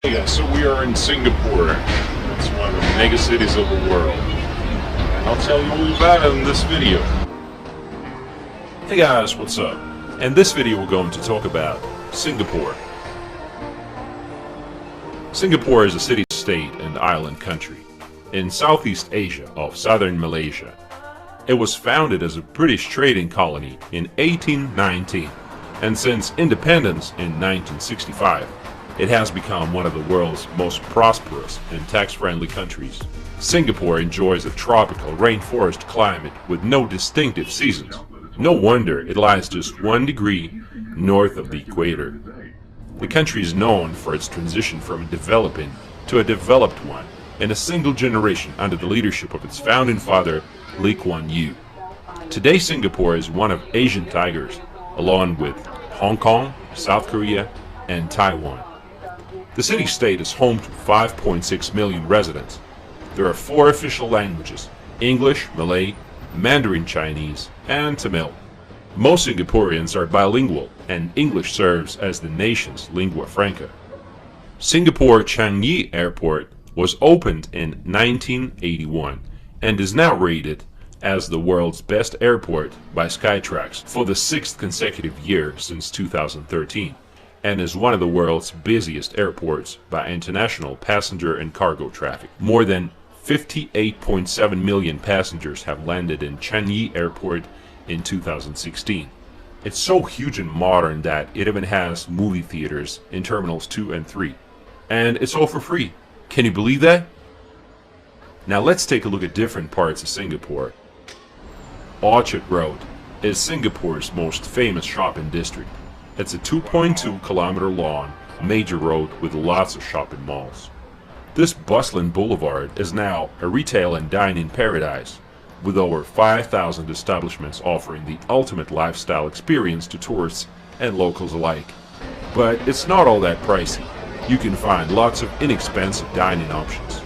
Hey guys, so we are in Singapore. It's one of the mega cities of the world. And I'll tell you all about it in this video. Hey guys, what's up? In this video we're going to talk about Singapore. Singapore is a city-state and island country in Southeast Asia of southern Malaysia. It was founded as a British trading colony in 1819, and since independence in 1965, it has become one of the world's most prosperous and tax-friendly countries. Singapore enjoys a tropical rainforest climate with no distinctive seasons. No wonder it lies just 1 degree north of the equator. The country is known for its transition from a developing to a developed one in a single generation under the leadership of its founding father, Lee Kuan Yew. Today Singapore is one of Asian tigers, along with Hong Kong, South Korea, and Taiwan. The city-state is home to 5.6 million residents. There are 4 official languages: English, Malay, Mandarin Chinese, and Tamil. Most Singaporeans are bilingual, and English serves as the nation's lingua franca. Singapore Changi Airport was opened in 1981 and is now rated as the world's best airport by Skytrax for the 6th consecutive year since 2013. And is one of the world's busiest airports by international passenger and cargo traffic. More than 58.7 million passengers have landed in Changi Airport in 2016. It's so huge and modern that it even has movie theaters in Terminals 2 and 3. And it's all for free. Can you believe that? Now let's take a look at different parts of Singapore. Orchard Road is Singapore's most famous shopping district. It's a 2.2 kilometer long major road with lots of shopping malls. This bustling boulevard is now a retail and dining paradise, with over 5,000 establishments offering the ultimate lifestyle experience to tourists and locals alike. But it's not all that pricey. You can find lots of inexpensive dining options.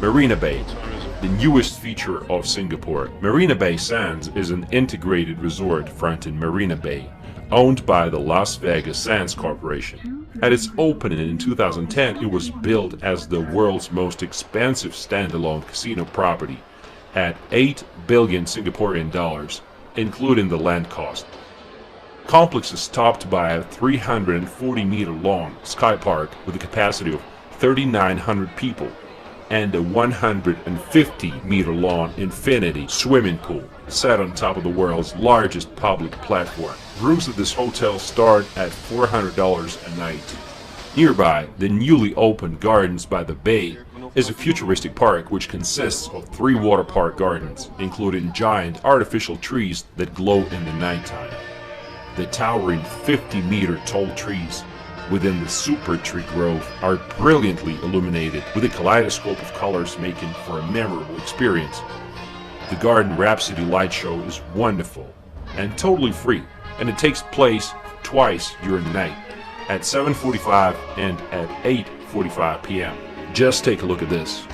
Marina Bay, the newest feature of Singapore. Marina Bay Sands is an integrated resort front in Marina Bay, owned by the Las Vegas Sands Corporation. At its opening in 2010, it was built as the world's most expensive standalone casino property at 8 billion Singaporean dollars, including the land cost. Complex is topped by a 340-meter long sky park with a capacity of 3,900 people and a 150-meter long infinity swimming pool set on top of the world's largest public platform. Rooms at this hotel start at $400 a night. Nearby, the newly opened Gardens by the Bay is a futuristic park which consists of 3 water park gardens, including giant artificial trees that glow in the nighttime. The towering 50-meter tall trees within the Super Tree Grove are brilliantly illuminated with a kaleidoscope of colors, making for a memorable experience. The Garden Rhapsody light show is wonderful and totally free, and it takes place twice during the night, at 7:45 and at 8:45 p.m. Just take a look at this.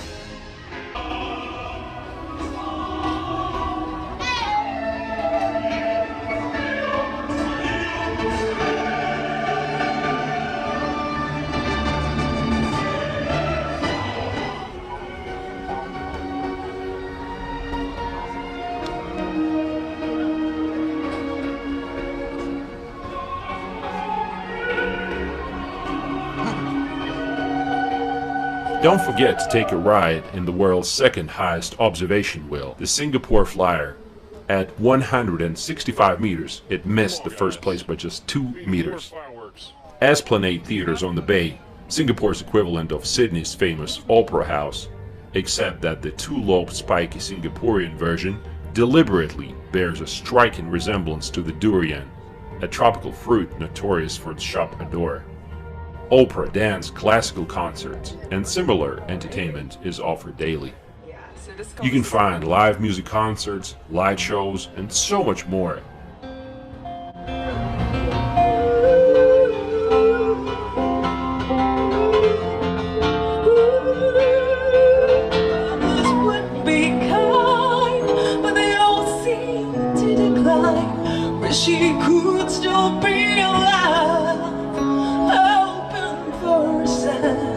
Don't forget to take a ride in the world's 2nd highest observation wheel, the Singapore Flyer. At 165 meters, it missed the first place by just 2 meters. Esplanade Theatres on the Bay, Singapore's equivalent of Sydney's famous Opera House, except that the 2-lobed spiky Singaporean version deliberately bears a striking resemblance to the durian, a tropical fruit notorious for its sharp odor. Opera, dance, classical concerts, and similar entertainment is offered daily. You can find live music concerts, light shows, and so much more. She could still be alive, hoping for a sign.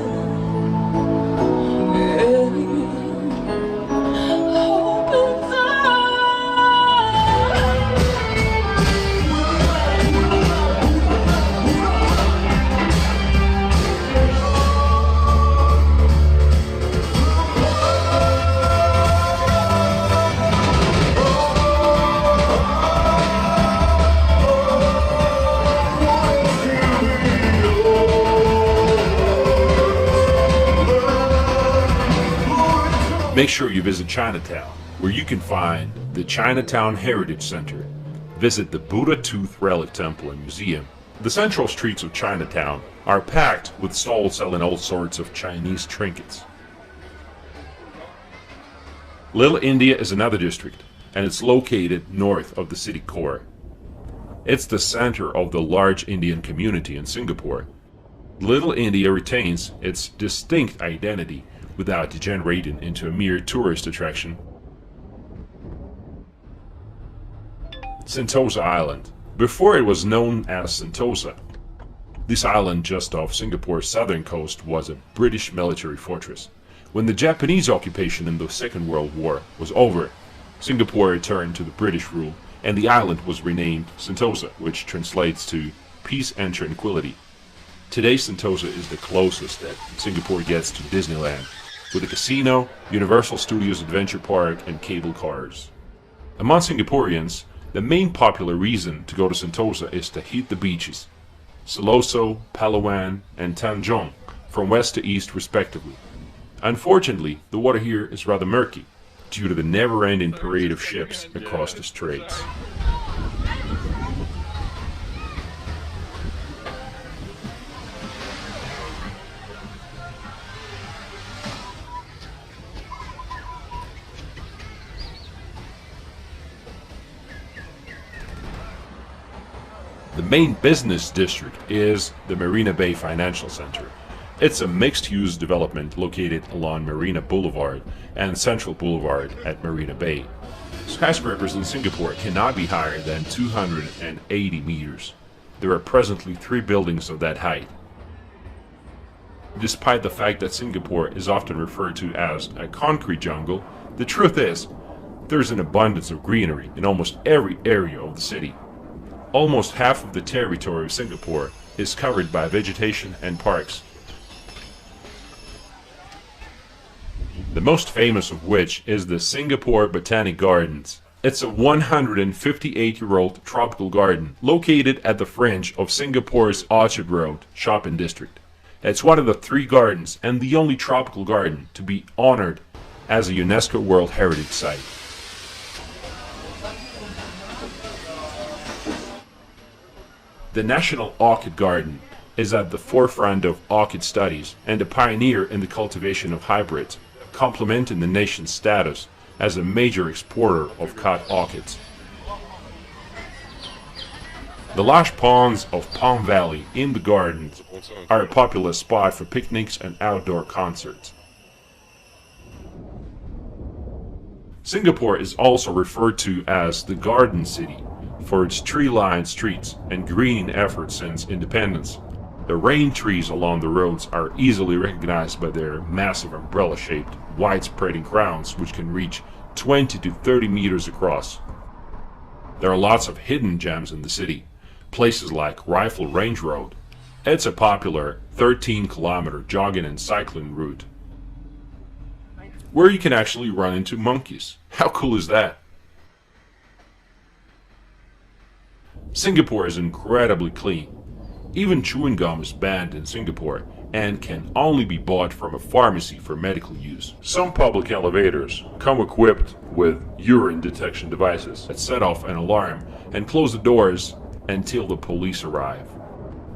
Make sure you visit Chinatown, where you can find the Chinatown Heritage Center. Visit the Buddha Tooth Relic Temple and Museum. The central streets of Chinatown are packed with stalls selling all sorts of Chinese trinkets. Little India is another district, and it's located north of the city core. It's the center of the large Indian community in Singapore. Little India retains its distinct identity without degenerating into a mere tourist attraction. Sentosa Island. Before it was known as Sentosa, this island just off Singapore's southern coast was a British military fortress. When the Japanese occupation in the Second World War was over, Singapore returned to the British rule, and the island was renamed Sentosa, which translates to peace and tranquility. Today, Sentosa is the closest that Singapore gets to Disneyland, with a casino, Universal Studios Adventure Park, and cable cars. Among Singaporeans, the main popular reason to go to Sentosa is to hit the beaches, Siloso, Palawan, and Tanjong, from west to east respectively. Unfortunately, the water here is rather murky, due to the never-ending parade of ships across the straits. The main business district is the Marina Bay Financial Center. It's a mixed-use development located along Marina Boulevard and Central Boulevard at Marina Bay. Skyscrapers in Singapore cannot be higher than 280 meters. There are presently 3 buildings of that height. Despite the fact that Singapore is often referred to as a concrete jungle, the truth is, there's an abundance of greenery in almost every area of the city. Almost half of the territory of Singapore is covered by vegetation and parks. The most famous of which is the Singapore Botanic Gardens. It's a 158-year-old tropical garden located at the fringe of Singapore's Orchard Road shopping district. It's one of the 3 gardens and the only tropical garden to be honored as a UNESCO World Heritage Site. The National Orchid Garden is at the forefront of orchid studies and a pioneer in the cultivation of hybrids, complementing the nation's status as a major exporter of cut orchids. The lush ponds of Palm Valley in the gardens are a popular spot for picnics and outdoor concerts. Singapore is also referred to as the Garden City for its tree-lined streets and greening efforts since independence. The rain trees along the roads are easily recognized by their massive umbrella-shaped, wide-spreading crowns which can reach 20 to 30 meters across. There are lots of hidden gems in the city, places like Rifle Range Road. It's a popular 13-kilometer jogging and cycling route, where you can actually run into monkeys. How cool is that? Singapore is incredibly clean. Even chewing gum is banned in Singapore and can only be bought from a pharmacy for medical use. Some public elevators come equipped with urine detection devices that set off an alarm and close the doors until the police arrive.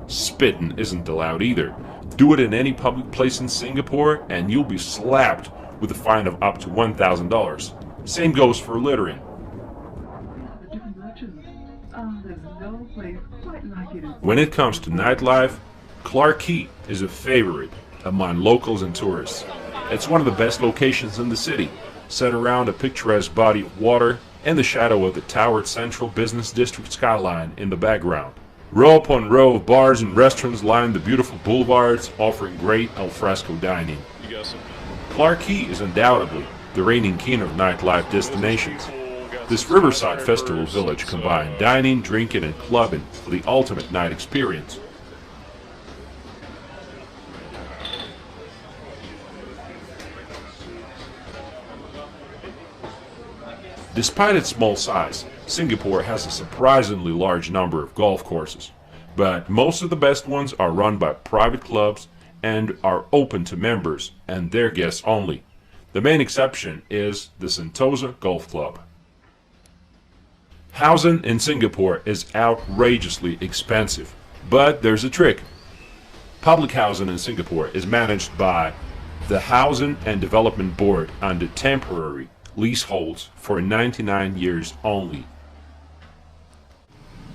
Spitting isn't allowed either. Do it in any public place in Singapore and you'll be slapped with a fine of up to $1,000. Same goes for littering. When it comes to nightlife, Clarke Quay is a favorite among locals and tourists. It's one of the best locations in the city, set around a picturesque body of water and the shadow of the towered central business district skyline in the background. Row upon row of bars and restaurants line the beautiful boulevards, offering great alfresco dining. Clarke Quay is undoubtedly the reigning king of nightlife destinations. This riverside festival village combined dining, drinking, and clubbing for the ultimate night experience. Despite its small size, Singapore has a surprisingly large number of golf courses, but most of the best ones are run by private clubs and are open to members and their guests only. The main exception is the Sentosa Golf Club. Housing in Singapore is outrageously expensive, but there's a trick. Public housing in Singapore is managed by the Housing and Development Board under temporary leaseholds for 99 years only.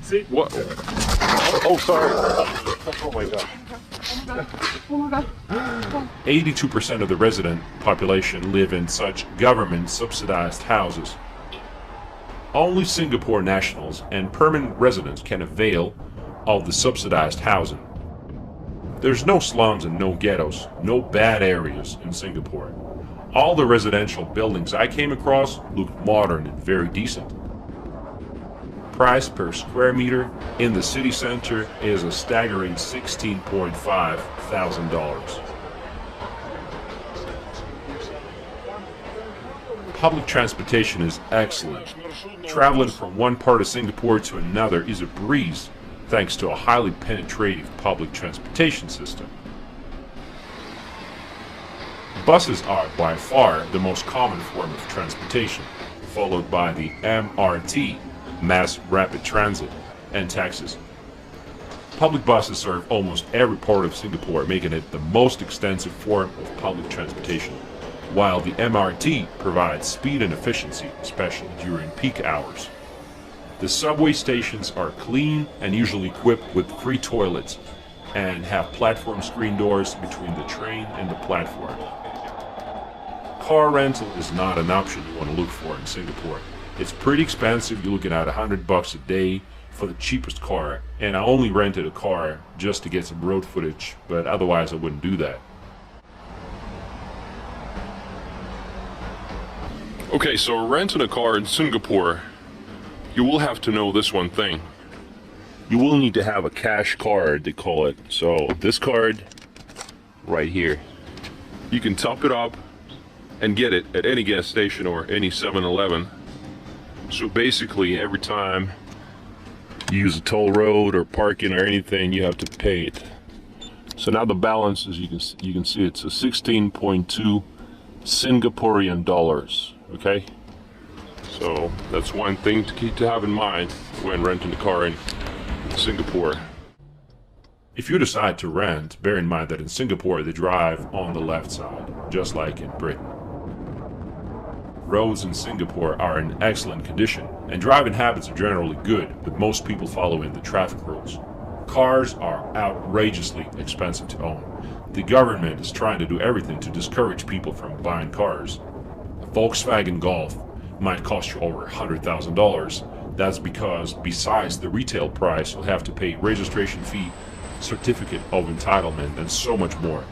See? What? Oh, sorry. Oh my god. 82% of the resident population live in such government-subsidized houses. Only Singapore nationals and permanent residents can avail of the subsidized housing. There's no slums and no ghettos, no bad areas in Singapore. All the residential buildings I came across looked modern and very decent. Price per square meter in the city center is a staggering $16.5 thousand. Public transportation is excellent. Traveling from one part of Singapore to another is a breeze thanks to a highly penetrative public transportation system. Buses are by far the most common form of transportation, followed by the MRT, Mass Rapid Transit, and taxis. Public buses serve almost every part of Singapore, making it the most extensive form of public transportation, while the MRT provides speed and efficiency, especially during peak hours. The subway stations are clean and usually equipped with free toilets and have platform screen doors between the train and the platform. Car rental is not an option you want to look for in Singapore. It's pretty expensive. You're looking at $100 a day for the cheapest car, and I only rented a car just to get some road footage, but otherwise I wouldn't do that. Okay, so renting a car in Singapore, you will have to know this one thing. You will need to have a cash card, they call it. So this card right here, you can top it up and get it at any gas station or any 7-Eleven. So basically every time you use a toll road or parking or anything, you have to pay it. So now the balance, as you can see, it's a 16.2 Singaporean dollars. Okay, so that's one thing to have in mind when renting a car in Singapore. If you decide to rent, bear in mind that in Singapore they drive on the left side, just like in Britain. Roads in Singapore are in excellent condition, and driving habits are generally good, with most people following the traffic rules. Cars are outrageously expensive to own. The government is trying to do everything to discourage people from buying cars. A Volkswagen Golf might cost you over $100,000. That's because besides the retail price, you'll have to pay registration fee, certificate of entitlement, and so much more.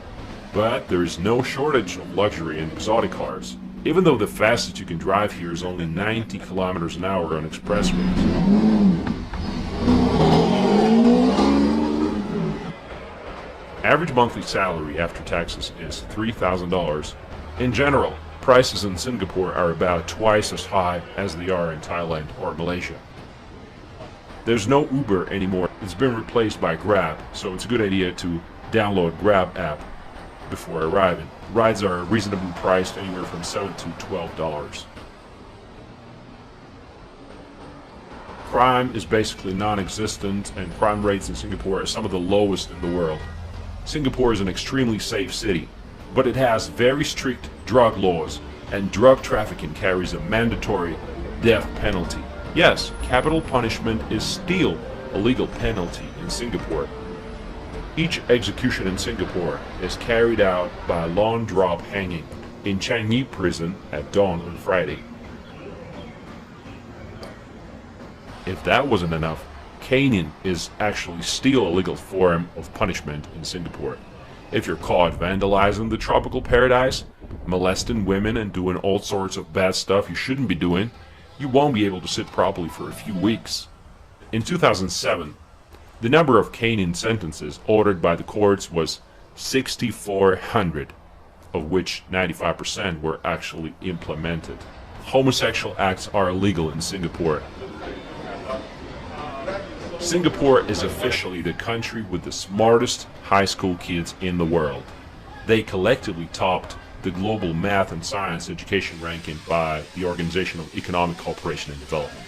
But there is no shortage of luxury and exotic cars, even though the fastest you can drive here is only 90 kilometers an hour on expressways. Average monthly salary after taxes is $3,000. In general, prices in Singapore are about twice as high as they are in Thailand or Malaysia. There's no Uber anymore. It's been replaced by Grab, so it's a good idea to download Grab app before arriving. Rides are reasonably priced, anywhere from $7 to $12. Crime is basically non-existent, and crime rates in Singapore are some of the lowest in the world. Singapore is an extremely safe city, but it has very strict drug laws, and drug trafficking carries a mandatory death penalty. Yes, capital punishment is still a legal penalty in Singapore. Each execution in Singapore is carried out by long drop hanging in Changi prison at dawn on Friday. if that wasn't enough, caning is actually still a legal form of punishment in Singapore. If you're caught vandalizing the tropical paradise, molesting women and doing all sorts of bad stuff you shouldn't be doing, you won't be able to sit properly for a few weeks. In 2007, the number of caning sentences ordered by the courts was 6,400, of which 95% were actually implemented. Homosexual acts are illegal in Singapore. Singapore is officially the country with the smartest high school kids in the world. They collectively topped the global math and science education ranking by the Organization of Economic Cooperation and Development.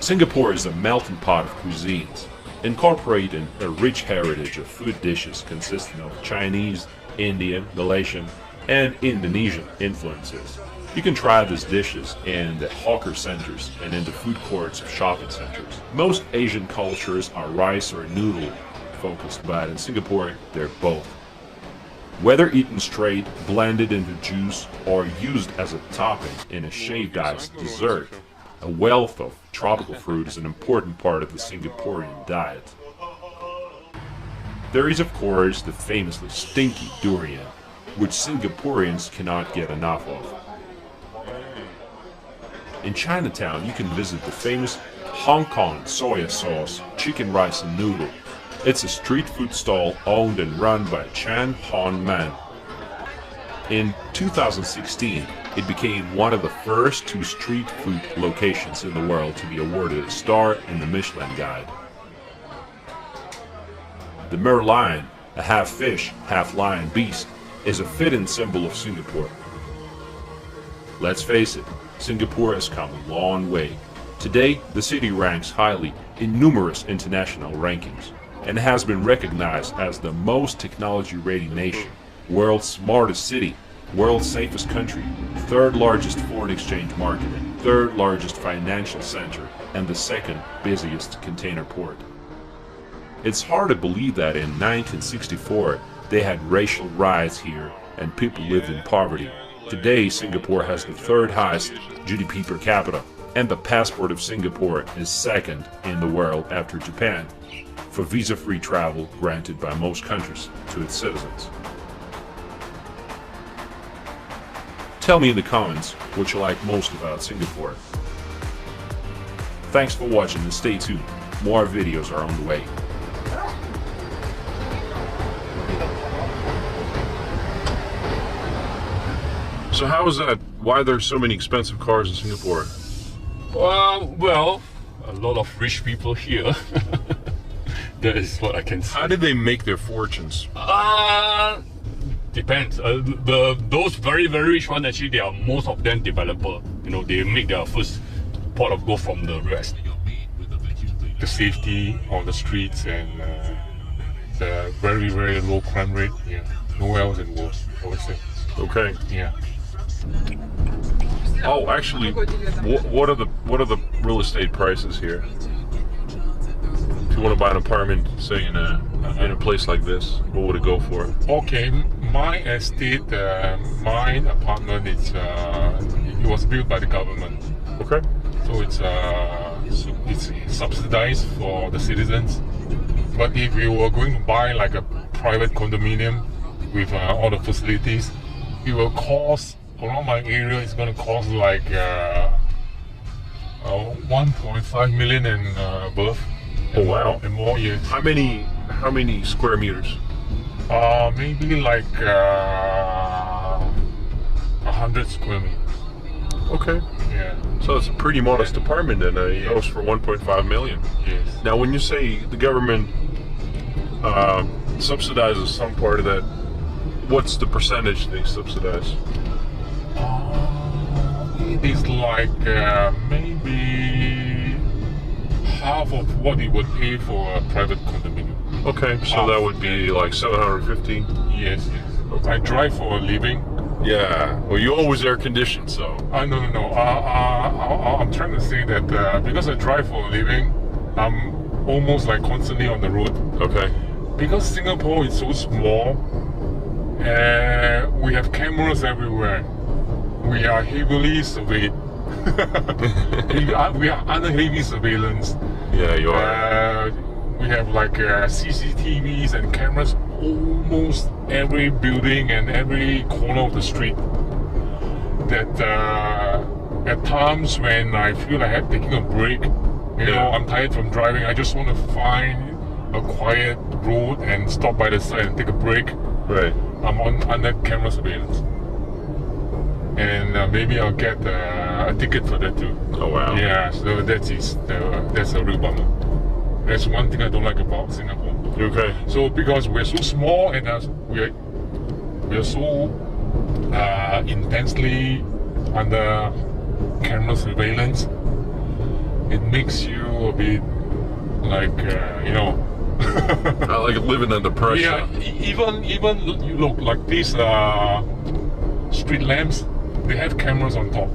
Singapore is a melting pot of cuisines, incorporating a rich heritage of food dishes consisting of Chinese, Indian, Malaysian, and Indonesian influences. You can try these dishes in the hawker centers and in the food courts of shopping centers. Most Asian cultures are rice or noodle focused, but in Singapore they're both. Whether eaten straight, blended into juice, or used as a topping in a shaved ice dessert, a wealth of tropical fruit is an important part of the Singaporean diet. There is of course the famously stinky durian, which Singaporeans cannot get enough of. In Chinatown, you can visit the famous Hong Kong soya sauce chicken rice and noodle. It's a street food stall owned and run by Chan Hon Man. In 2016, it became one of the first 2 street food locations in the world to be awarded a star in the Michelin Guide. The merlion, a half fish, half lion beast, is a fitting symbol of Singapore. Let's face it, Singapore has come a long way. Today, the city ranks highly in numerous international rankings and has been recognized as the most technology-ready nation, world's smartest city, world's safest country, 3rd largest foreign exchange market, 3rd largest financial center, and the 2nd busiest container port. It's hard to believe that in 1964 they had racial riots here and people lived in poverty. Today, Singapore has the 3rd highest GDP per capita, and the passport of Singapore is 2nd in the world after Japan for visa-free travel granted by most countries to its citizens. Tell me in the comments what you like most about Singapore. Thanks for watching and stay tuned. More videos are on the way. So how is that? Why are there so many expensive cars in Singapore? Well, a lot of rich people here. That is what I can say. How did they make their fortunes? Depends. Those very rich ones, actually, they are most of them developer. You know, they make their first pot of gold from the rest. The safety on the streets and the very low crime rate. Yeah, nowhere else in the world, I would say. Okay. Yeah. Oh, actually, what are the real estate prices here? If you want to buy an apartment, say in a place like this, what would it go for? Okay, my estate, my apartment, it was built by the government. Okay. So it's subsidized for the citizens. But if you were going to buy like a private condominium with all the facilities, it will cost, around my area, it's going to cost like 1.5 million and above. Oh wow! And more, yes. How many square meters? Maybe like 100 square meters. Okay. Yeah. So it's a pretty modest apartment and a house for 1.5 million. Yes. Now, when you say the government subsidizes some part of that, what's the percentage they subsidize? It is like maybe half of what it would pay for a private condominium. Okay, so that would be like 750. Yes. Okay. I drive for a living. Yeah. Well, you always air conditioned, so. No. I'm trying to say that because I drive for a living, I'm almost like constantly on the road. Okay. Because Singapore is so small, we have cameras everywhere. we are heavily surveyed. we are under heavy surveillance. Yeah, you are. We have like CCTVs and cameras almost every building and every corner of the street. That at times when I feel like taking a break, you know, I'm tired from driving, I just want to find a quiet road and stop by the side and take a break. Right. I'm under camera surveillance. And maybe I'll get a ticket for that too. Oh wow. Yeah, so that's a real bummer. That's one thing I don't like about Singapore. Okay. So because we're so small and we're so intensely under camera surveillance, it makes you a bit like you know. I like living under pressure. Yeah, even you look like these street lamps. They have cameras on top.